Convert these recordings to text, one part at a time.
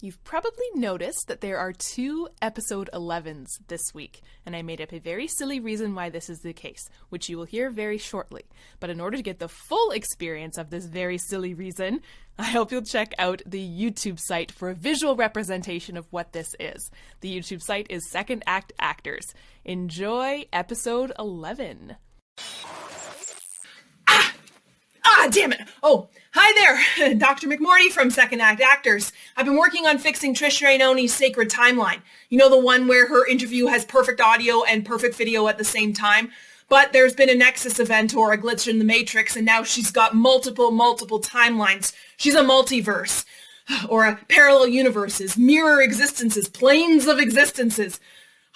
You've probably noticed that there are 2 episode 11s this week, and I made up a very silly reason why this is the case, which you will hear very shortly. But in order to get the full experience of this very silly reason, I hope you'll check out the YouTube site for a visual representation of what this is. The YouTube site is Second Act Actors. Enjoy episode 11. Damn it. Oh, hi there. Dr. McMorty from Second Act Actors. I've been working on fixing Trish Rainone's sacred timeline. You know, the one where her interview has perfect audio and perfect video at the same time? But there's been a Nexus event or a glitch in the Matrix, and now she's got multiple timelines. She's a multiverse. Or a parallel universes, mirror existences, planes of existences.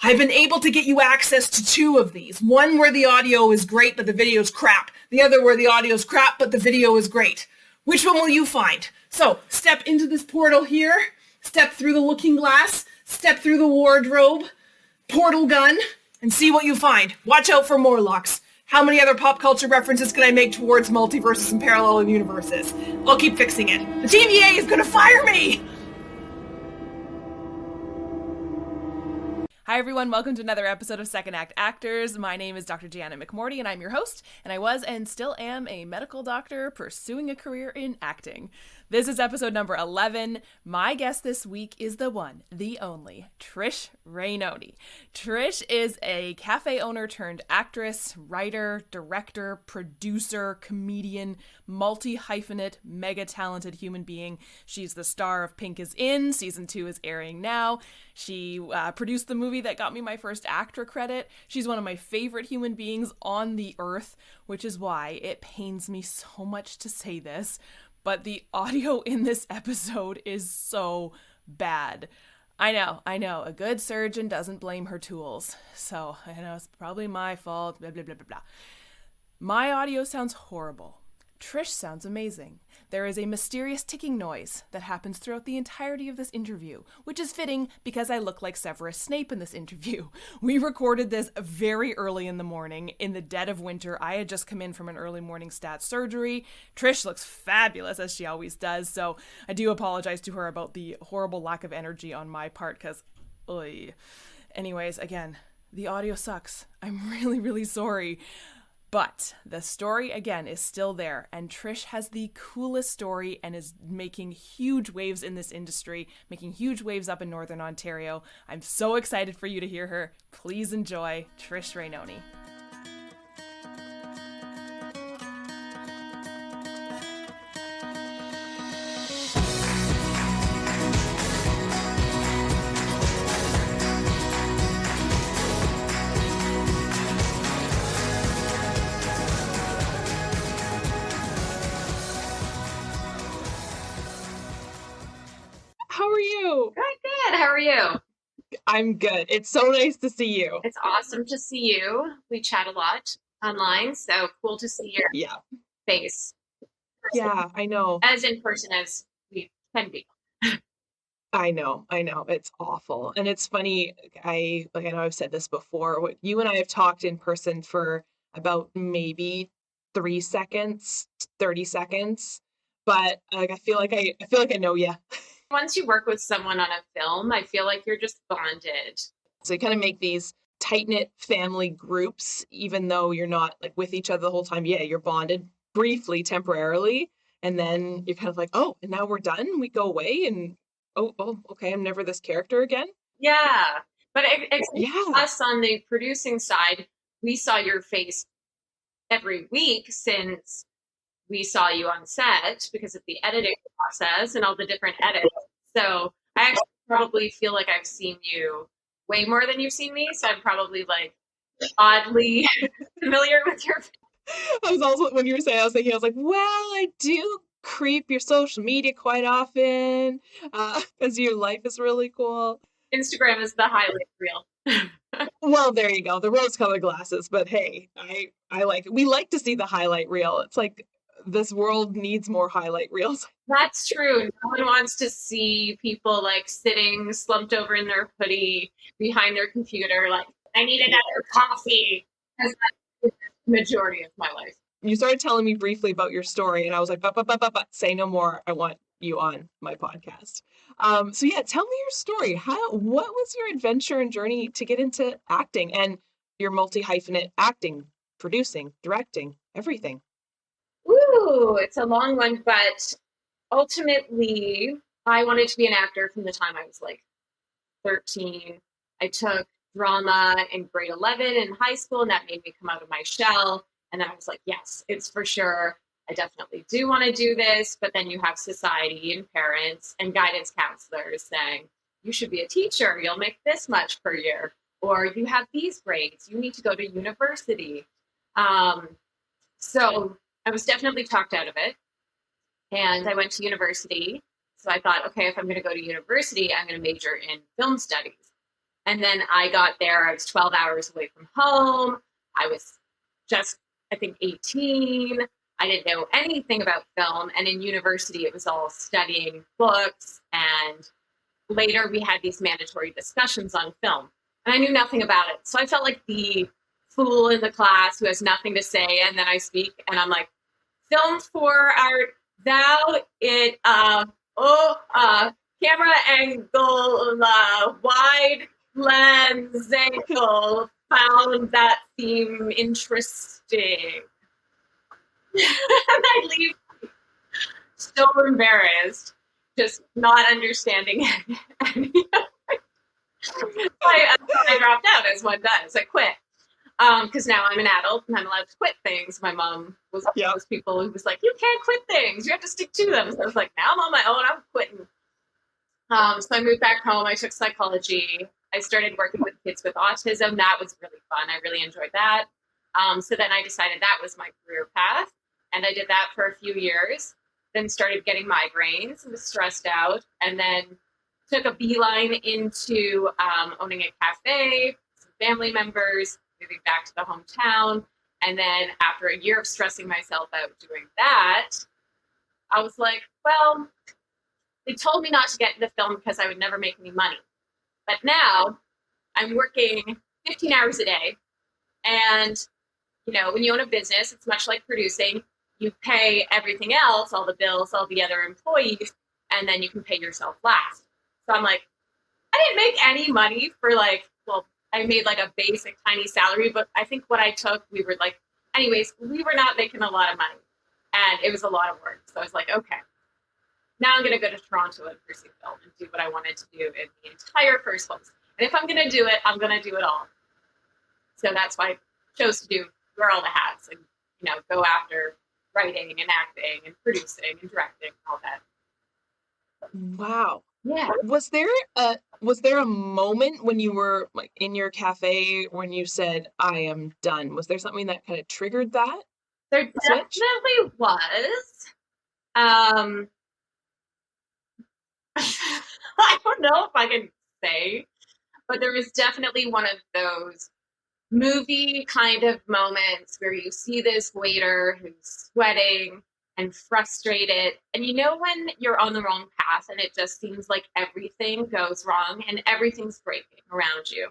I've been able to get you access to 2 of these. One where the audio is great, but the video's crap. The other where the audio's crap, but the video is great. Which one will you find? So, step into this portal here, step through the looking glass, step through the wardrobe, portal gun, and see what you find. Watch out for Morlocks. How many other pop culture references can I make towards multiverses and parallel universes? I'll keep fixing it. The TVA is gonna fire me! Hi everyone, welcome to another episode of Second Act Actors. My name is Dr. Gianna McMorty and I'm your host, and I was and still am a medical doctor pursuing a career in acting. This is episode number 11. My guest this week is the one, the only, Trish Rainone. Trish is a cafe owner turned actress, writer, director, producer, comedian, multi-hyphenate, mega-talented human being. She's the star of Pink is In. Season 2 is airing now. She produced the movie that got me my first actor credit. She's one of my favorite human beings on the earth, which is why it pains me so much to say this, but the audio in this episode is so bad. I know, a good surgeon doesn't blame her tools, so I know it's probably my fault, blah, blah, blah, blah, blah. My audio sounds horrible. Trish sounds amazing. There is a mysterious ticking noise that happens throughout the entirety of this interview, which is fitting because I look like Severus Snape in this interview. We recorded this very early in the morning, in the dead of winter. I had just come in from an early morning stat surgery. Trish looks fabulous, as she always does, so I do apologize to her about the horrible lack of energy on my part, because, anyways, again, the audio sucks. I'm really sorry. But the story, again, is still there, and Trish has the coolest story and is making huge waves in this industry, making huge waves up in Northern Ontario. I'm so excited for you to hear her. Please enjoy Trish Rainone. How are you? Good. How are you? I'm good. It's so nice to see you. It's awesome to see you. We chat a lot online, so cool to see your face. Yeah, I know. As in person as we can be. I know. It's awful. And it's funny, I know I've said this before. You and I have talked in person for about maybe 3 seconds, 30 seconds. But I feel like I know you. Once you work with someone on a film, I feel like you're just bonded. So you kind of make these tight-knit family groups, even though you're not like with each other the whole time. Yeah, you're bonded briefly, temporarily, and then you're kind of like, oh, and now we're done. We go away, and oh, okay, I'm never this character again. Yeah, but us on the producing side, we saw your face every week since we saw you on set because of the editing process and all the different edits. So I actually probably feel like I've seen you way more than you've seen me. So I'm probably like oddly familiar with your face. I was also, when you were saying, I was like, well, I do creep your social media quite often because your life is really cool. Instagram is the highlight reel. Well, there you go. The rose-colored glasses. But hey, I like it. We like to see the highlight reel. It's like, this world needs more highlight reels. That's true. No one wants to see people like sitting slumped over in their hoodie behind their computer like, I need another coffee. Because that's the majority of my life. You started telling me briefly about your story and I was like, but, say no more. I want you on my podcast. So yeah, tell me your story. What was your adventure and journey to get into acting and your multi-hyphenate acting, producing, directing, everything? Ooh, it's a long one, but ultimately, I wanted to be an actor from the time I was like 13. I took drama in grade 11 in high school, and that made me come out of my shell. And then I was like, yes, it's for sure. I definitely do want to do this. But then you have society and parents and guidance counselors saying, you should be a teacher. You'll make this much per year. Or you have these grades. You need to go to university. So I was definitely talked out of it. And I went to university. So I thought, okay, if I'm going to go to university, I'm going to major in film studies. And then I got there, I was 12 hours away from home. I was just, I think, 18. I didn't know anything about film. And in university, it was all studying books. And later, we had these mandatory discussions on film. And I knew nothing about it. So I felt like the fool in the class who has nothing to say. And then I speak, and I'm like, film for art, thou it, camera angle, wide lens angle, found that theme interesting. And I leave so embarrassed, just not understanding any I dropped out, as one does. I quit. Because now I'm an adult and I'm allowed to quit things. My mom was one of those people who was like, you can't quit things. You have to stick to them. So I was like, now I'm on my own. I'm quitting. So I moved back home. I took psychology. I started working with kids with autism. That was really fun. I really enjoyed that. So then I decided that was my career path. And I did that for a few years. Then started getting migraines and was stressed out. And then took a beeline into owning a cafe, some family members, moving back to the hometown. And then after a year of stressing myself out doing that, I was like, well, they told me not to get into film because I would never make any money. But now I'm working 15 hours a day. And, you know, when you own a business, it's much like producing. You pay everything else, all the bills, all the other employees, and then you can pay yourself last. So I'm like, I didn't make any money for I made like a basic tiny salary, but I think what I took, we were not making a lot of money, and it was a lot of work. So I was like, okay, now I'm going to go to Toronto and pursue film and do what I wanted to do in the entire first place. And if I'm going to do it, I'm going to do it all. So that's why I chose to wear all the hats and, you know, go after writing and acting and producing and directing and all that. Wow. Yeah. Was there a moment when you were like in your cafe when you said, I am done? Was there something that kind of triggered that? There definitely was. I don't know if I can say, but there was definitely one of those movie kind of moments where you see this waiter who's sweating and frustrated, and you know when you're on the wrong path and it just seems like everything goes wrong and everything's breaking around you.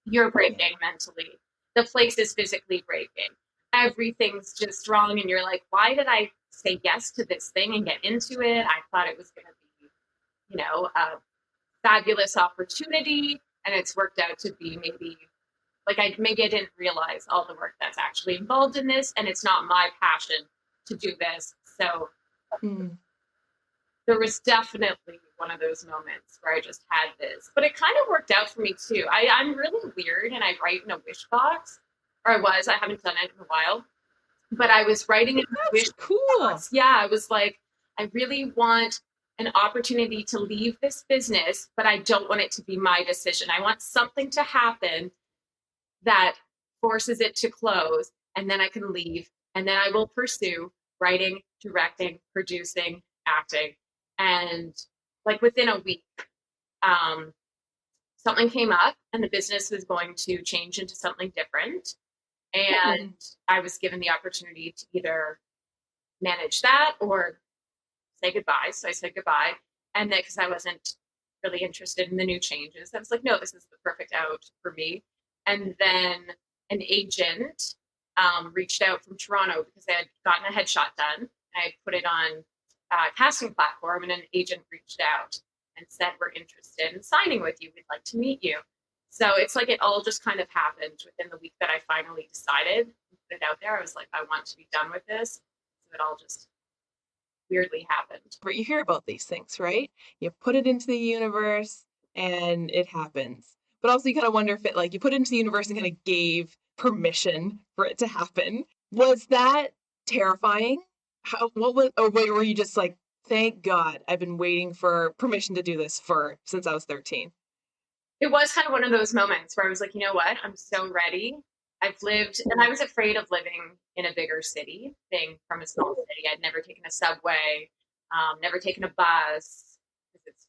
You're breaking mentally. The place is physically breaking. Everything's just wrong, and you're like, why did I say yes to this thing and get into it? I thought it was going to be, you know, a fabulous opportunity, and it's worked out to be maybe I didn't realize all the work that's actually involved in this, and it's not my passion to do this. So there was definitely one of those moments where I just had this, but it kind of worked out for me too. I'm really weird, and I write in a wish box, or I haven't done it in a while, but I was writing in a wish box. Yeah, I was like, I really want an opportunity to leave this business, but I don't want it to be my decision. I want something to happen that forces it to close, and then I can leave, and then I will pursue writing, directing, producing, acting. And within a week, something came up, and the business was going to change into something different. And I was given the opportunity to either manage that or say goodbye. So I said goodbye. And then, because I wasn't really interested in the new changes, I was like, no, this is the perfect out for me. And then an agent reached out from Toronto because I had gotten a headshot done. I had put it on casting platform, and an agent reached out and said, we're interested in signing with you. We'd like to meet you. So it's like it all just kind of happened within the week that I finally decided and put it out there. I was like, I want to be done with this. So it all just weirdly happened. But you hear about these things, right? You put it into the universe and it happens. But also you kind of wonder if it, like, you put it into the universe and kind of gave permission for it to happen. Was that terrifying? Or were you just like, thank God, I've been waiting for permission to do this since I was 13? It was kind of one of those moments where I was like, you know what? I'm so ready. I've lived, and I was afraid of living in a bigger city, being from a small city. I'd never taken a subway, never taken a bus, because it's,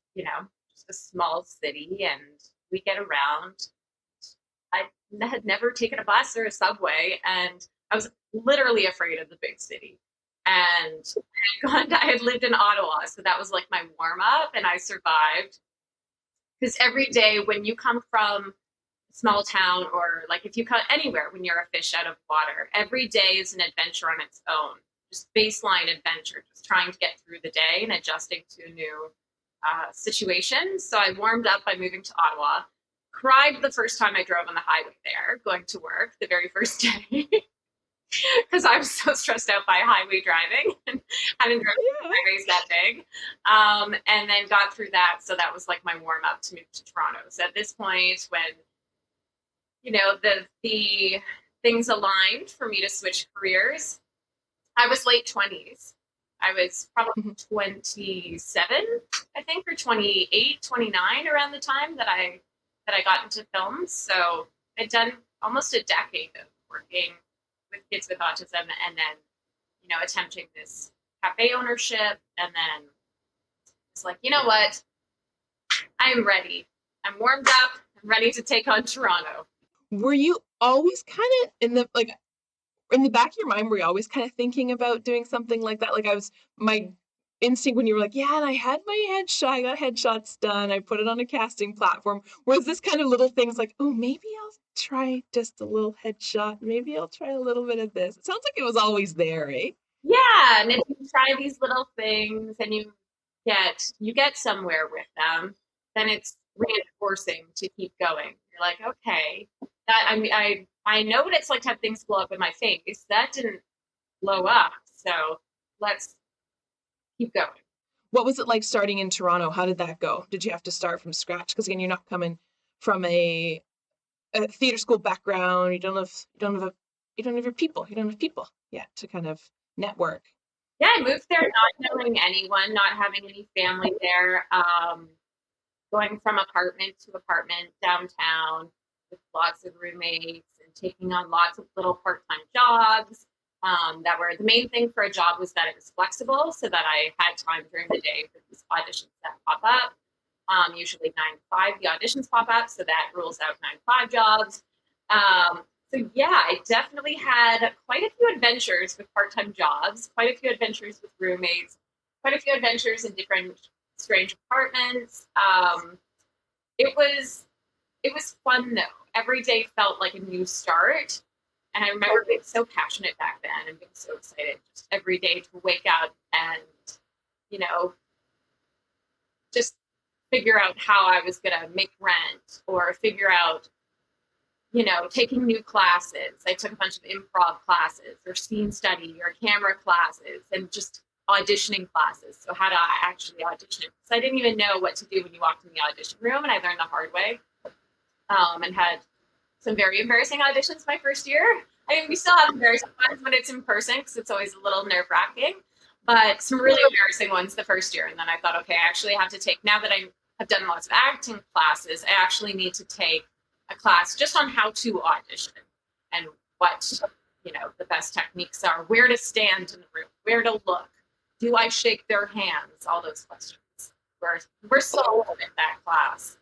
just a small city and we get around. I had never taken a bus or a subway, and I was literally afraid of the big city. And I had lived in Ottawa, so that was like my warm up, and I survived. Because every day when you come from a small town, or like if you come anywhere when you're a fish out of water, every day is an adventure on its own. Just baseline adventure, just trying to get through the day and adjusting to a new situation. So I warmed up by moving to Ottawa. Cried the first time I drove on the highway there, going to work the very first day. Because I was so stressed out by highway driving and having driven highways that big. And then got through that. So that was like my warm up to move to Toronto. So at this point, when, the things aligned for me to switch careers, I was late 20s. I was probably 27, I think, or 28, 29 around the time that I got into films. So I'd done almost a decade of working with kids with autism, and then, attempting this cafe ownership. And then it's like, you know what? I am ready. I'm warmed up. I'm ready to take on Toronto. Were you always kind of in the back of your mind, were you always kind of thinking about doing something like that? Like, my instinct when you were like, yeah, and I had my headshot, I got headshots done, I put it on a casting platform. Was this kind of little things like, oh, maybe I'll try just a little headshot, maybe I'll try a little bit of this? It sounds like it was always there, eh? Yeah, and if you try these little things and you get somewhere with them, then it's reinforcing to keep going. You're like, okay, that I know what it's like to have things blow up in my face. That didn't blow up, so let's keep going. What was it like starting in Toronto? How did that go? Did you have to start from scratch? Because again, you're not coming from a theater school background. You don't have your people. You don't have people yet to kind of network. Yeah, I moved there not knowing anyone, not having any family there. Going from apartment to apartment downtown with lots of roommates and taking on lots of little part-time jobs. That were the main thing for a job was that it was flexible, so that I had time during the day for these auditions that pop up. Usually 9 to 5, the auditions pop up, so that rules out 9 to 5 jobs. So yeah, I definitely had quite a few adventures with part-time jobs, quite a few adventures with roommates, quite a few adventures in different strange apartments. It was fun though. Every day felt like a new start. And I remember being so passionate back then and being so excited just every day to wake up and, just figure out how I was going to make rent, or figure out, taking new classes. I took a bunch of improv classes or scene study or camera classes and just auditioning classes. So how to actually audition. So I didn't even know what to do when you walked in the audition room, and I learned the hard way, and had some very embarrassing auditions my first year. I mean, we still have embarrassing ones when it's in person because it's always a little nerve-wracking, but some really embarrassing ones the first year. And then I thought, okay, I actually have to take, now that I have done lots of acting classes, I actually need to take a class just on how to audition and what, the best techniques are, where to stand in the room, where to look, do I shake their hands, all those questions. We're so in that class.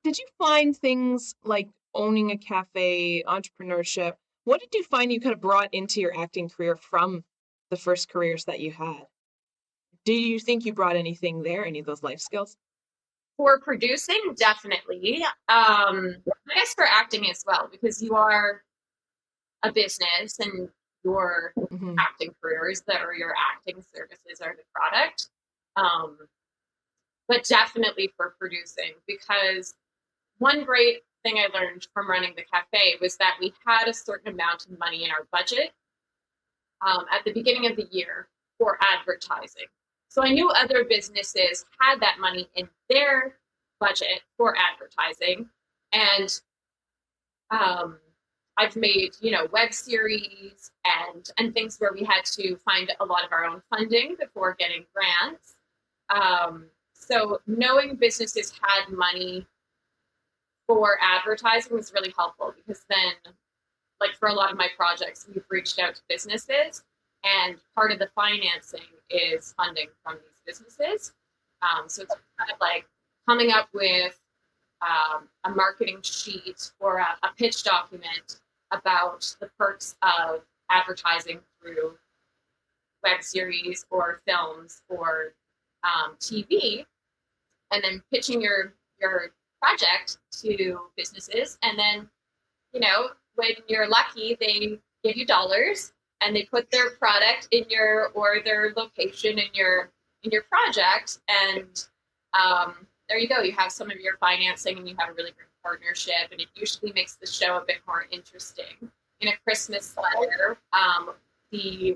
Did you find things like owning a cafe, entrepreneurship? What did you find you kind of brought into your acting career from the first careers that you had? Do you think you brought anything there, any of those life skills? For producing, definitely. I guess for acting as well, because you are a business and your acting careers or your acting services are the product. But definitely for producing, because one great thing I learned from running the cafe was that we had a certain amount of money in our budget at the beginning of the year for advertising. So I knew other businesses had that money in their budget for advertising. And I've made, web series and things where we had to find a lot of our own funding before getting grants. So knowing businesses had money for advertising was really helpful, because then, like for a lot of my projects, we've reached out to businesses, and part of the financing is funding from these businesses. So it's kind of like coming up with a marketing sheet or a pitch document about the perks of advertising through web series or films or TV, and then pitching your project to businesses. And then, when you're lucky, they give you dollars and they put their product in their location in your project. And there you go. You have some of your financing and you have a really great partnership, and it usually makes the show a bit more interesting. In A Christmas Letter,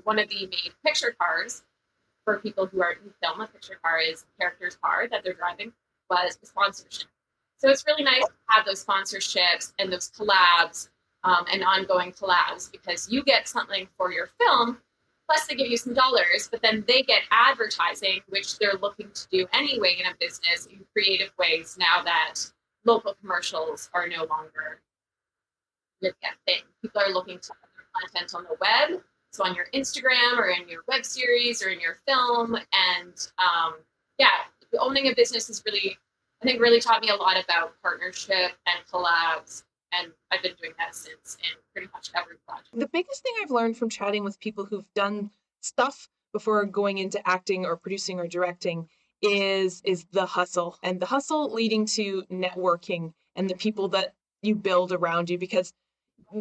one of the main picture cars for people who film a picture car is the character's car that they're driving was a sponsorship. So it's really nice to have those sponsorships and those collabs and ongoing collabs, because you get something for your film, plus they give you some dollars, but then they get advertising, which they're looking to do anyway in a business in creative ways now that local commercials are no longer really a thing. People are looking to put their content on the web, so on your Instagram or in your web series or in your film. And owning a business is really taught me a lot about partnership and collabs. And I've been doing that since in pretty much every project. The biggest thing I've learned from chatting with people who've done stuff before going into acting or producing or directing is the hustle, and the hustle leading to networking and the people that you build around you. Because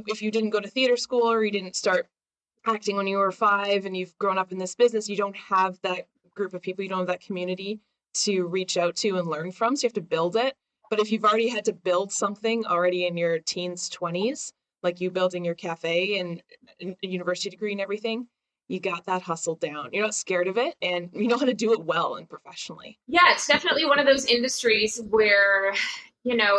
if you didn't go to theater school or you didn't start acting when you were 5 and you've grown up in this business, you don't have that group of people, you don't have that community to reach out to and learn from. So you have to build it. But if you've already had to build something already in your teens, 20s, like you building your cafe and a university degree and everything, you got that hustle down. You're not scared of it, and you know how to do it well and professionally. Yeah, it's definitely one of those industries where,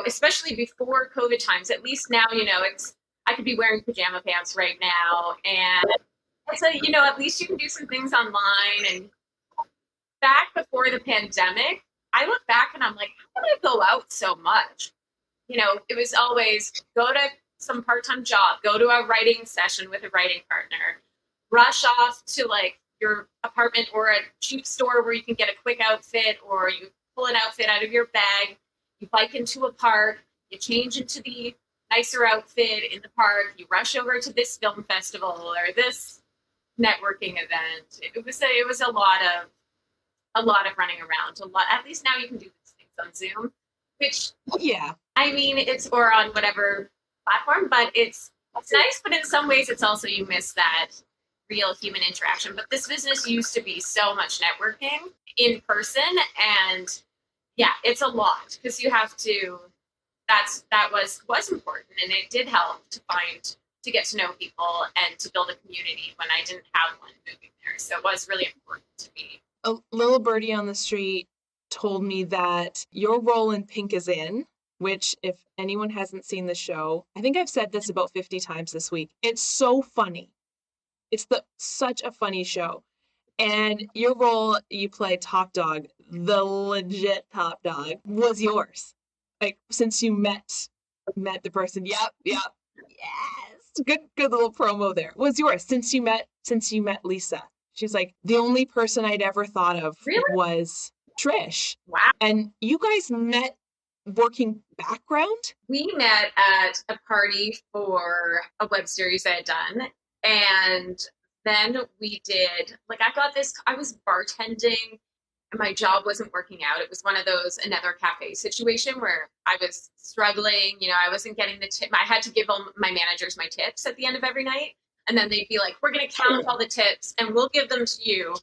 especially before COVID times, at least now, I could be wearing pajama pants right now, and it's at least you can do some things online. And back before the pandemic, I look back and I'm like, how did I go out so much? It was always go to some part-time job, go to a writing session with a writing partner, rush off to like your apartment or a cheap store where you can get a quick outfit, or you pull an outfit out of your bag, you bike into a park, you change into the nicer outfit in the park, you rush over to this film festival or this networking event. It was a lot of running around. At least now you can do these things on Zoom, which it's or on whatever platform, but it's nice, but in some ways it's also, you miss that real human interaction. But this business used to be so much networking in person, and it's a lot, because you have to, that was important, and it did help to get to know people and to build a community when I didn't have one moving there. So it was really important to me. A little birdie on the street told me that your role in Pink is In, which if anyone hasn't seen the show, I think I've said this about 50 times this week. It's so funny. It's such a funny show. And your role, you play Top Dog, the legit Top Dog, was yours. Like, since you met the person. Yep. Yes. Good little promo there. Was yours since you met Lisa. She's like, the only person I'd ever thought of was Trish. Wow. And you guys met working background? We met at a party for a web series I had done. And then we did, I was bartending and my job wasn't working out. It was one of those another cafe situation where I was struggling. I wasn't getting the tip. I had to give my managers my tips at the end of every night. And then they'd be like, we're going to count all the tips and we'll give them to you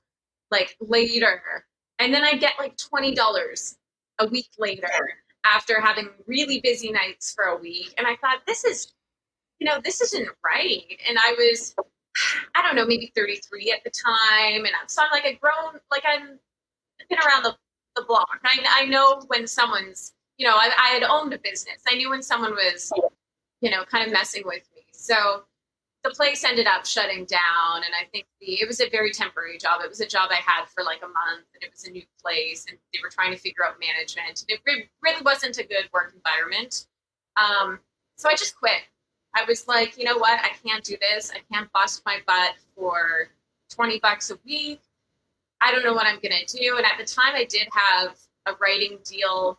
like later. And then I'd get like $20 a week later after having really busy nights for a week. And I thought, this isn't right. And I was, I don't know, maybe 33 at the time. And so I'm like I'm been around the block. I know when someone's, I had owned a business. I knew when someone was, kind of messing with me. So the place ended up shutting down, and I think it was a very temporary job. It was a job I had for like a month, and it was a new place, and they were trying to figure out management. And it really wasn't a good work environment. So I just quit. I was like, you know what? I can't do this. I can't bust my butt for $20 a week. I don't know what I'm going to do. And at the time, I did have a writing deal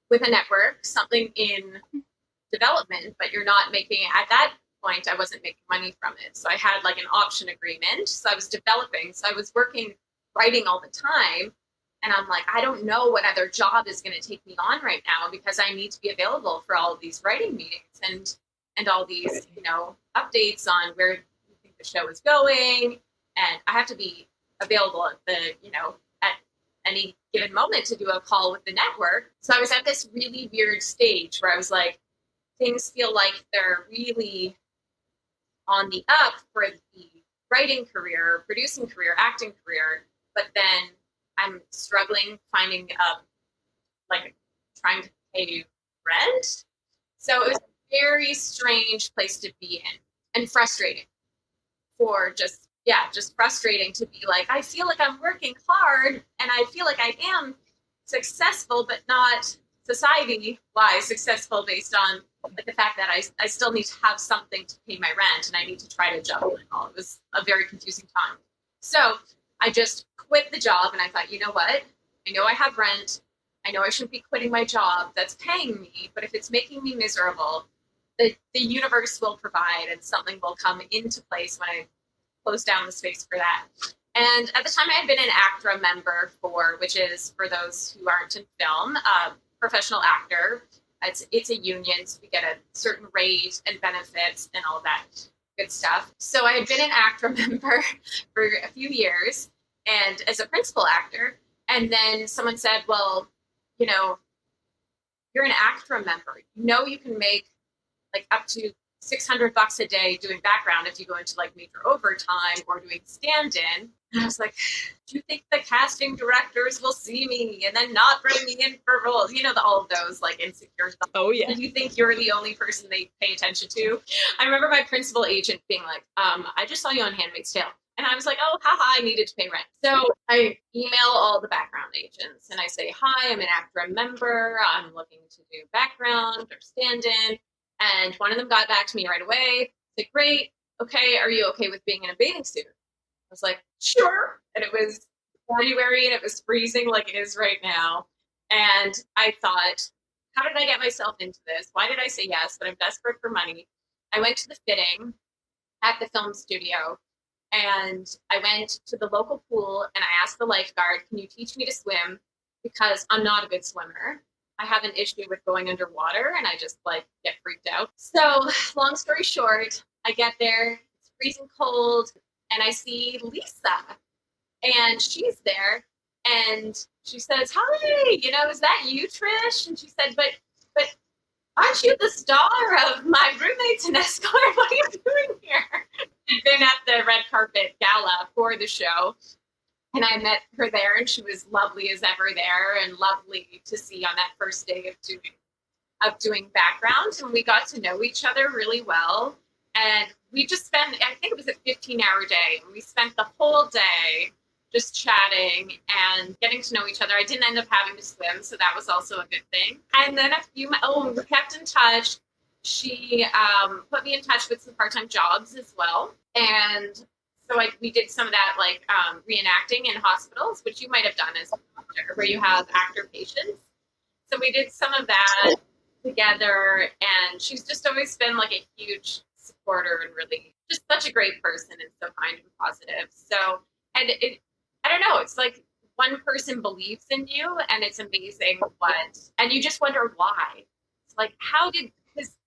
with a network, something in development, but you're not making it at that point. I wasn't making money from it. So I had like an option agreement. So I was developing. So I was writing all the time. And I'm like, I don't know what other job is going to take me on right now because I need to be available for all of these writing meetings and all these, updates on where you think the show is going. And I have to be available at any given moment to do a call with the network. So I was at this really weird stage where I was like, things feel like they're really on the up for the writing career, producing career, acting career, but then I'm struggling finding trying to pay rent. So it was a very strange place to be in and frustrating just frustrating to be like, I feel like I'm working hard and I feel like I am successful, but not society-wise successful based on the fact that I still need to have something to pay my rent and I need to try to juggle it all. It was a very confusing time. So I just quit the job and I thought, you know what? I know I have rent. I know I shouldn't be quitting my job that's paying me, but if it's making me miserable, the universe will provide and something will come into place when I close down the space for that. And at the time I had been an ACTRA member which is, for those who aren't in film, professional actor. It's a union, so we get a certain rate and benefits and all that good stuff. So I had been an ACTRA member for a few years and as a principal actor. And then someone said, well, you're an ACTRA member. You can make like up to $600 a day doing background if you go into like major overtime or doing stand-in. And I was like, do you think the casting directors will see me and then not bring me in for roles? All of those like insecure stuff. Oh yeah. Do you think you're the only person they pay attention to? I remember my principal agent being like, I just saw you on Handmaid's Tale. And I was like, oh, haha, I needed to pay rent. So I email all the background agents and I say, hi, I'm an ACTRA member. I'm looking to do background or stand-in. And one of them got back to me right away. Like, great. Okay. Are you okay with being in a bathing suit? I was like, sure. And it was January and it was freezing like it is right now. And I thought, how did I get myself into this? Why did I say yes? But I'm desperate for money. I went to the fitting at the film studio and I went to the local pool and I asked the lifeguard, can you teach me to swim? Because I'm not a good swimmer. I have an issue with going underwater and I just get freaked out. So long story short, I get there, it's freezing cold, and I see Lisa and she's there and she says, hi, is that you, Trish? And she said, but aren't you the star of My Roommate's an Escort? What are you doing here? I'd been at the red carpet gala for the show. And I met her there, and she was lovely as ever there, and lovely to see on that first day of doing background. And we got to know each other really well. And we just spent, I think it was a 15-hour day. We spent the whole day just chatting and getting to know each other. I didn't end up having to swim, so that was also a good thing. And then we kept in touch. She put me in touch with some part-time jobs as well. And so we did some of that reenacting in hospitals, which you might have done as a doctor, where you have actor patients. So we did some of that together, and she's just always been like a huge supporter and really just such a great person and so kind and positive. So, and I don't know, it's like one person believes in you and it's amazing and you just wonder why. It's like, because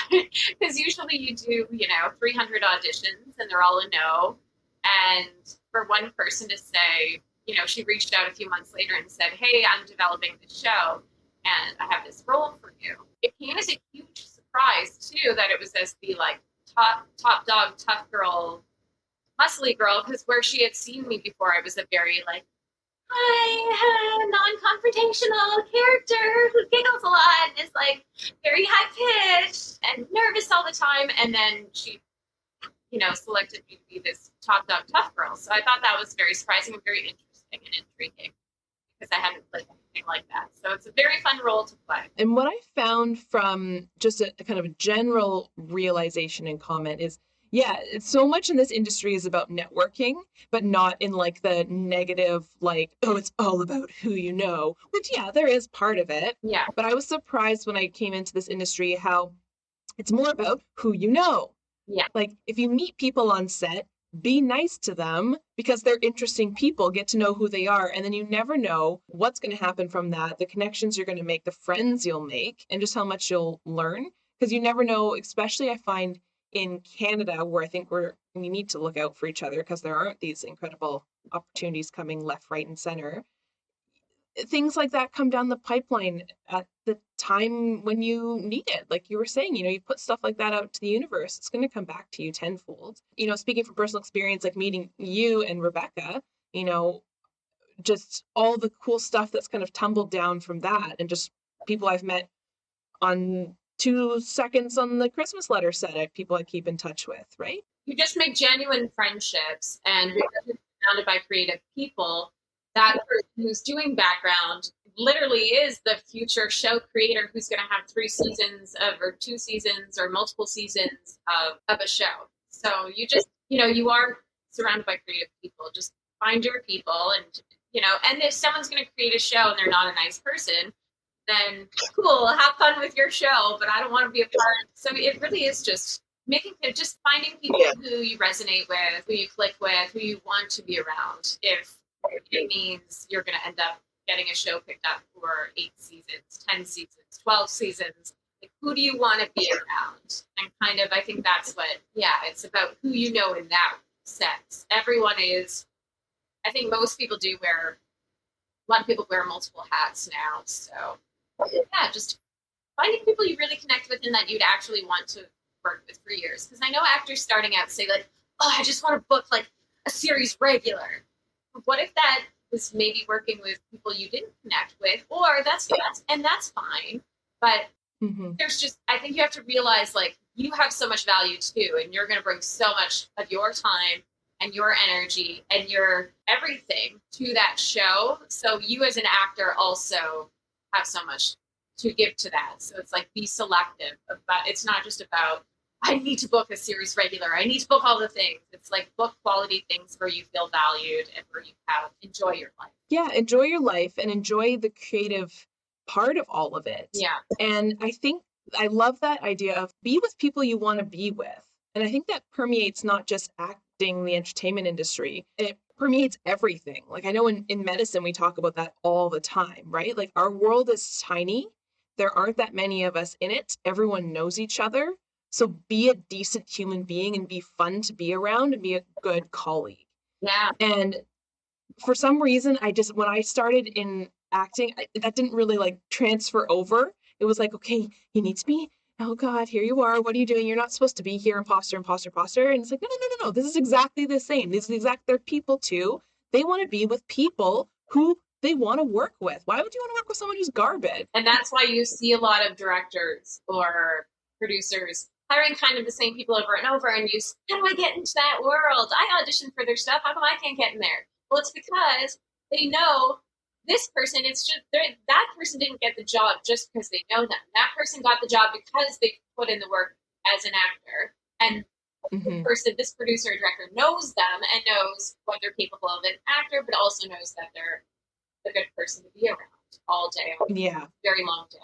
Because usually you do, 300 auditions and they're all a no. And for one person to say, she reached out a few months later and said, hey, I'm developing this show and I have this role for you. It came as a huge surprise too that it was as the like top dog, tough girl, muscly girl, because where she had seen me before, I was a very like, hi, non-confrontational character who giggles a lot and is like very high pitched and nervous all the time. And then she, selected me to be this top dog tough girl. So I thought that was very surprising and very interesting and intriguing because I hadn't played anything like that. So it's a very fun role to play. And what I found from just a kind of a general realization and comment is, yeah, so much in this industry is about networking, but not in like the negative, like, oh, it's all about who you know, which, yeah, there is part of it. Yeah. But I was surprised when I came into this industry how it's more about who you know. Yeah. Like if you meet people on set, be nice to them because they're interesting people, get to know who they are. And then you never know what's going to happen from that, the connections you're going to make, the friends you'll make, and just how much you'll learn. Because you never know, especially I find in Canada, where I think we need to look out for each other because there aren't these incredible opportunities coming left, right, and center. Things like that come down the pipeline at the time when you need it. Like you were saying, you put stuff like that out to the universe, it's going to come back to you tenfold. Speaking from personal experience, like meeting you and Rebecca, just all the cool stuff that's kind of tumbled down from that, and just people I've met on 2 seconds on the Christmas letter set, people I keep in touch with, right? You just make genuine friendships, and because you're surrounded by creative people, that person who's doing background literally is the future show creator who's going to have 3 seasons or 2 seasons or multiple seasons of a show. So you just, you are surrounded by creative people. Just find your people and, and if someone's going to create a show and they're not a nice person, then cool, have fun with your show, but I don't want to be a part. So it really is just finding people who you resonate with, who you click with, who you want to be around. If it means you're going to end up getting a show picked up for 8 seasons, 10 seasons, 12 seasons, like who do you want to be around? And kind of, I think that's what, it's about who you know in that sense. Everyone is, I think most people do a lot of people wear multiple hats now. So just finding people you really connect with and that you'd actually want to work with for years. Because I know actors starting out say like, oh, I just want to book like a series regular. What if that was maybe working with people you didn't connect with, or that's fine. But there's just, I think you have to realize like you have so much value too, and you're going to bring so much of your time and your energy and your everything to that show. So you as an actor also have so much to give to that. So it's like, be selective about, it's not just about, I need to book a series regular, I need to book all the things. It's like book quality things where you feel valued and where you enjoy your life. Yeah, enjoy your life and enjoy the creative part of all of it. Yeah. And I think I love that idea of be with people you want to be with. And I think that permeates not just acting, the entertainment industry, it permeates everything. Like I know in medicine, we talk about that all the time, right? Like our world is tiny. There aren't that many of us in it. Everyone knows each other. So be a decent human being and be fun to be around and be a good colleague. Yeah. And for some reason, when I started in acting, that didn't really like transfer over. It was like, okay, you need to be, oh God, here you are. What are you doing? You're not supposed to be here. Imposter. And it's like, no. This is exactly the same. They're people too. They want to be with people who they want to work with. Why would you want to work with someone who's garbage? And that's why you see a lot of directors or producers hiring kind of the same people over and over, and how do I get into that world? I auditioned for their stuff. How come I can't get in there? Well, it's because they know this person, it's just that person didn't get the job just because they know them. That person got the job because they put in the work as an actor. And this producer or director knows them and knows what they're capable of as an actor, but also knows that they're a good person to be around all day. Very long day.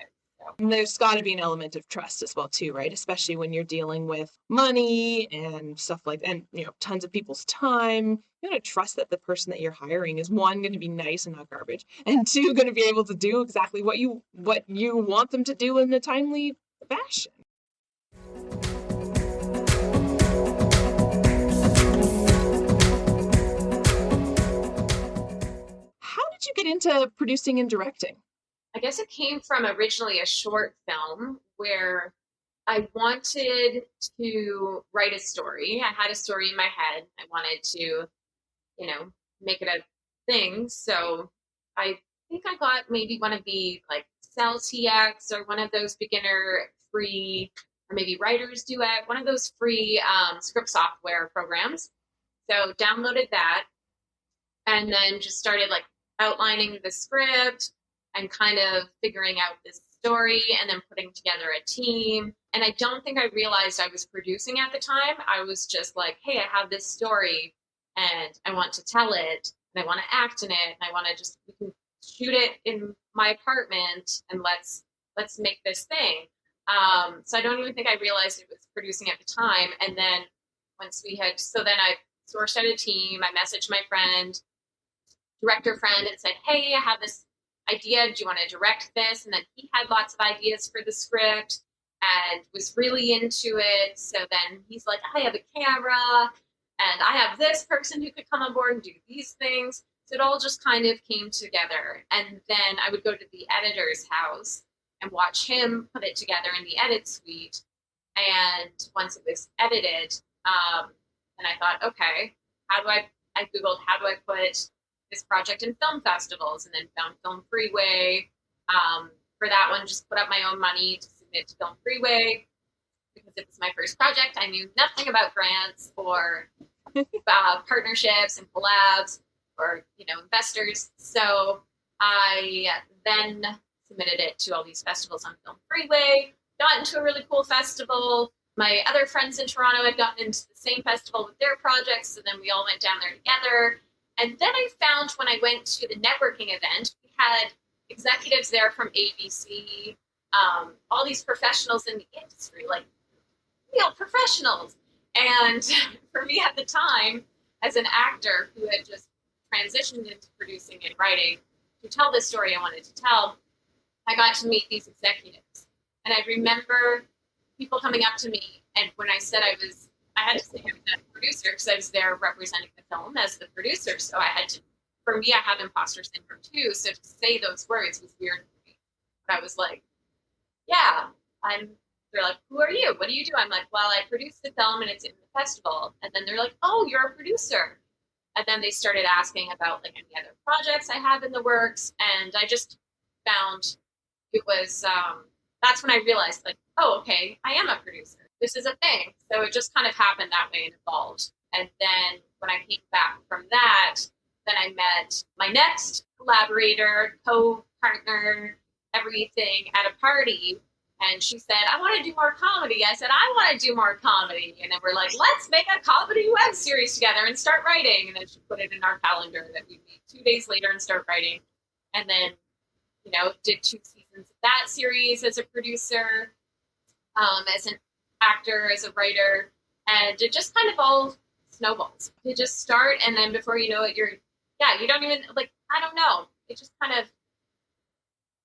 And there's got to be an element of trust as well too, right? Especially when you're dealing with money and stuff like that, and tons of people's time. You got to trust that the person that you're hiring is, one, going to be nice and not garbage, and two, going to be able to do exactly what you want them to do in a timely fashion. you get into producing and directing? I guess it came from originally a short film where I wanted to write a story. I had a story in my head. I wanted to, make it a thing. So I think I got maybe one of the like Cell TX or one of those beginner free, or maybe Writer's Duet, one of those free script software programs. So downloaded that and then just started like outlining the script and kind of figuring out this story and then putting together a team. And I don't think I realized I was producing at the time. I was just like, hey, I have this story and I want to tell it and I want to act in it and I want to just, we can shoot it in my apartment and let's make this thing. So I don't even think I realized it was producing at the time. And then then I sourced out a team. I messaged my director friend and said, hey, I have this idea. Do you want to direct this? And then he had lots of ideas for the script and was really into it. So then he's like, I have a camera and I have this person who could come on board and do these things. So it all just kind of came together. And then I would go to the editor's house and watch him put it together in the edit suite. And once it was edited, and I thought, okay, I Googled, how do I put this project in film festivals, and then found Film Freeway. For that one, just put up my own money to submit to Film Freeway because it was my first project. I knew nothing about grants or partnerships and collabs or investors. So I then submitted it to all these festivals on Film Freeway. Got into a really cool festival. My other friends in Toronto had gotten into the same festival with their projects, so then we all went down there together. And then I found when I went to the networking event, we had executives there from ABC, all these professionals in the industry, like real professionals. And for me at the time, as an actor who had just transitioned into producing and writing to tell the story I wanted to tell, I got to meet these executives. And I remember people coming up to me, and when I said I had to say I was a producer because I was there representing the film as the producer. So for me, I have imposter syndrome too. So to say those words was weird for me. But I was like, yeah, they're like, who are you? What do you do? I'm like, well, I produced the film and it's in the festival. And then they're like, oh, you're a producer. And then they started asking about like any other projects I have in the works. And I just found it was, that's when I realized like, oh, okay, I am a producer. This is a thing. So it just kind of happened that way and evolved. And then when I came back from that, then I met my next collaborator, co-partner, everything at a party. And she said, I want to do more comedy. I said, I want to do more comedy. And then we're like, let's make a comedy web series together and start writing. And then she put it in our calendar that we'd meet 2 days later and start writing. And then, did 2 seasons of that series as a producer, as an actor, as a writer. And it just kind of all snowballs. You just start, and then before you know it, you don't even, I don't know. It just kind of,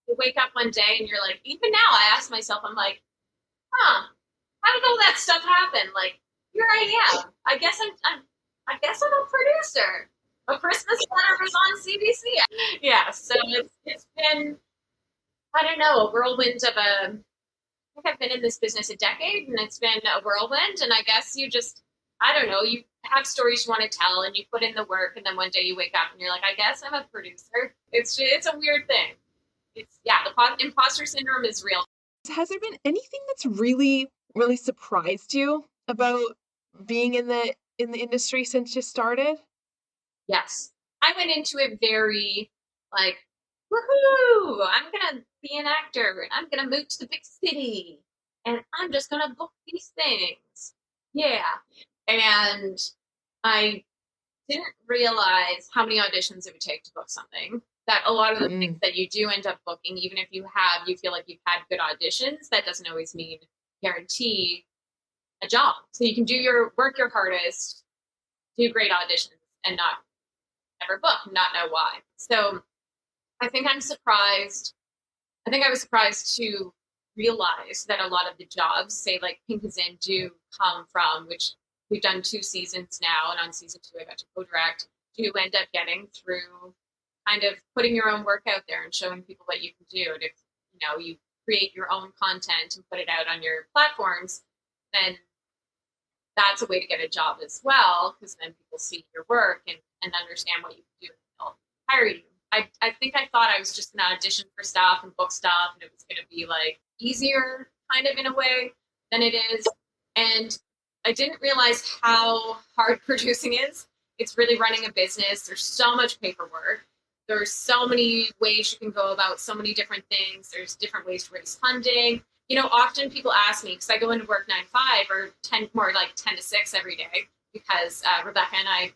you wake up one day and you're like, even now I ask myself, I'm like, how did all that stuff happen? Like, here I am. I guess I'm a producer. A Christmas Letter was on CBC. Yeah, so it's been, I don't know, a whirlwind of I think I've been in this business a decade, and it's been a whirlwind. And I guess you just, I don't know, you have stories you want to tell, and you put in the work, and then one day you wake up and you're like, I guess I'm a producer. It's a weird thing. The imposter syndrome is real. Has there been anything that's really, really surprised you about being in the industry since you started? Yes. I went into it very like, woohoo, I'm going to be an actor and I'm going to move to the big city and I'm just going to book these things. Yeah. And I didn't realize how many auditions it would take to book something. That a lot of the things that you do end up booking, even if you feel like you've had good auditions, that doesn't always mean guarantee a job. So you can work your hardest, do great auditions, and not ever book, not know why. So I think I was surprised to realize that a lot of the jobs, say like Pink is In, do come from, which we've done 2 seasons now, and on season 2 I got to co-direct, do end up getting through kind of putting your own work out there and showing people what you can do. And if, you create your own content and put it out on your platforms, then that's a way to get a job as well, because then people see your work and understand what you can do and they'll hire you. I think I thought I was just going to audition for stuff and book stuff, and it was going to be like easier kind of in a way than it is. And I didn't realize how hard producing is. It's really running a business. There's so much paperwork. There's so many ways you can go about so many different things. There's different ways to raise funding. Often people ask me, because I go into work 9 to 5 or 10, more like 10 to 6 every day, because Rebecca and I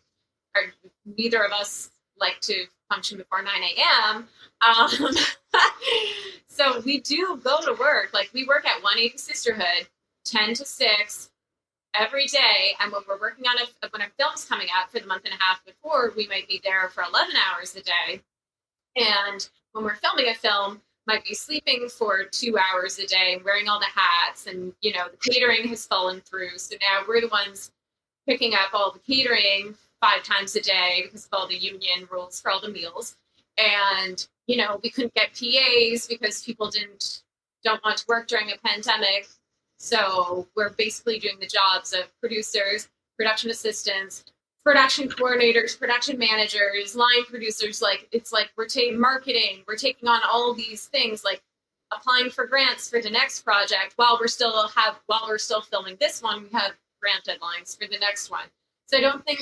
neither of us like to function before 9 a.m. So we do go to work. Like, we work at 180 Sisterhood, 10 to 6 every day. And when we're working on when a film's coming out for the month and a half before, we might be there for 11 hours a day. And when we're filming a film, might be sleeping for 2 hours a day, wearing all the hats, and the catering has fallen through. So now we're the ones picking up all the catering 5 times a day because of all the union rules for all the meals. And we couldn't get PAs because people don't want to work during a pandemic. So we're basically doing the jobs of producers, production assistants, production coordinators, production managers, line producers. Like, it's like we're taking marketing, we're taking on all these things, like applying for grants for the next project while we're still filming this one. We have grant deadlines for the next one. So I don't think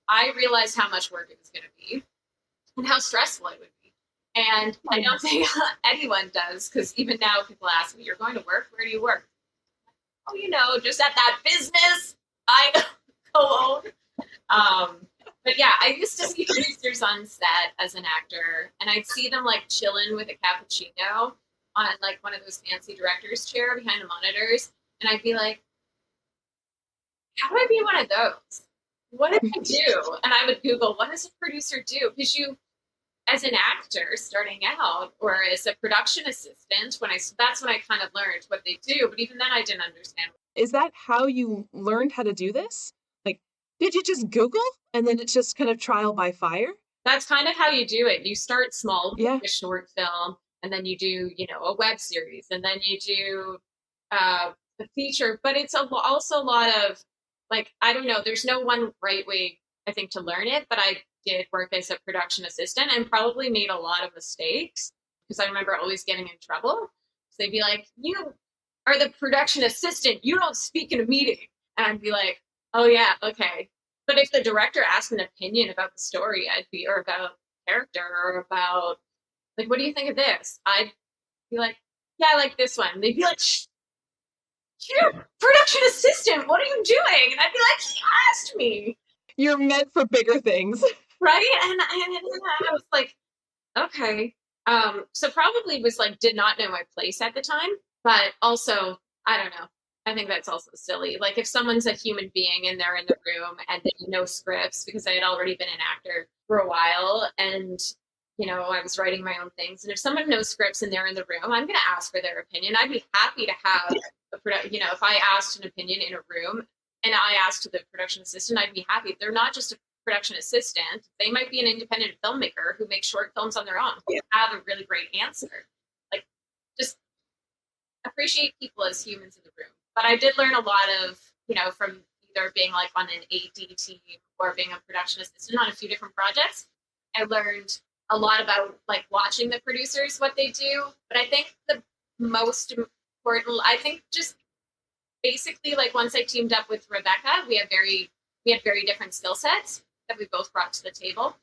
I realized how much work it was going to be and how stressful it would be. And I don't think anyone does, because even now people ask me, "You're going to work? Where do you work?" "Oh, just at that business I co-own." But yeah, I used to see producers on set as an actor, and I'd see them like chilling with a cappuccino on like one of those fancy director's chair behind the monitors. And I'd be like, how do I be one of those? What did I do? And I would Google, what does a producer do? Because as an actor starting out, or as a production assistant, that's when I kind of learned what they do. But even then I didn't understand. Is that how you learned how to do this? Like, did you just Google and then it's just kind of trial by fire? That's kind of how you do it. You start small with a short film, and then you do, a web series, and then you do a feature. But it's also a lot of, like, I don't know, there's no one right way, I think, to learn it. But I did work as a production assistant and probably made a lot of mistakes, because I remember always getting in trouble. So they'd be like, "You are the production assistant, you don't speak in a meeting." And I'd be like, "Oh yeah, okay." But if the director asked an opinion about the story, or about character, or about, like, "What do you think of this?" I'd be like, "Yeah, I like this one." And they'd be like, "You're a production assistant, what are you doing?" And I'd be like, "He asked me." You're meant for bigger things. Right? And I was like, okay. So probably was like, did not know my place at the time, but also, I don't know. I think that's also silly. Like, if someone's a human being and they're in the room and they know scripts, because I had already been an actor for a while, and I was writing my own things. And if someone knows scripts and they're in the room, I'm going to ask for their opinion. I'd be happy to have if I asked an opinion in a room and I asked the production assistant, I'd be happy. They're not just a production assistant. They might be an independent filmmaker who makes short films on their own. Who have a really great answer. Like, just appreciate people as humans in the room. But I did learn a lot of, from either being like on an AD team or being a production assistant on a few different projects. I learned a lot about like watching the producers, what they do. But I think the most important, just basically, like, once I teamed up with Rebecca, we had very different skill sets that we both brought to the table.